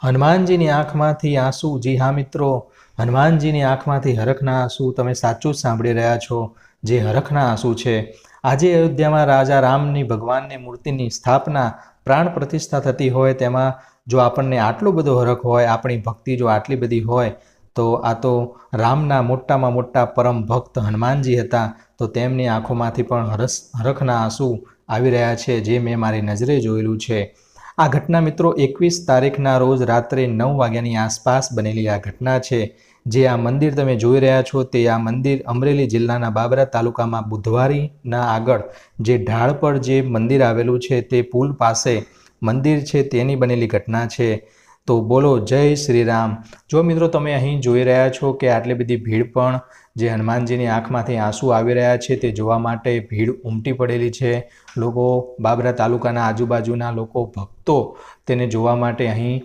હનુમાનજીની આંખમાંથી આંસુ। જી હા મિત્રો, હનુમાનજીની આંખમાંથી હરખના આંસુ। તમે સાચું જ સાંભળી રહ્યા છો, જે હરખના આંસુ છે। આજે અયોધ્યામાં રાજા રામની ભગવાનની મૂર્તિની સ્થાપના, પ્રાણ પ્રતિષ્ઠા થતી હોય, તેમાં જો આપણને આટલો બધો હરખ હોય, આપણી ભક્તિ જો આટલી બધી હોય, તો આ તો રામના મોટામાં મોટા પરમ ભક્ત હનુમાનજી હતા। તો તેમની આંખોમાંથી પણ હરખના આંસુ આવી રહ્યા છે, જે મેં મારી નજરે જોયેલું છે। આ ઘટના મિત્રો 21 તારીખના રોજ રાત્રે 9 વાગ્યાની આસપાસ બનેલી આ ઘટના છે। જે આ મંદિર તમે જોઈ રહ્યા છો, તે આ મંદિર અમરેલી જિલ્લાના બાબરા તાલુકામાં બુધવારીના આગળ જે ઢાળ પર જે મંદિર આવેલું છે, તે પુલ પાસે મંદિર છે, તેની બનેલી ઘટના છે। તો બોલો જય શ્રી રામ। જો મિત્રો તમે અહીં જોઈ રહ્યા છો કે આટલી બધી ભીડ પણ જે હનુમાનજીની આંખમાંથી આંસુ આવી રહ્યા છે, તે જોવા માટે ભીડ ઉમટી પડેલી છે। લોકો બાબરા તાલુકાના આજુબાજુના લોકો ભક્તો તેને જોવા માટે અહીં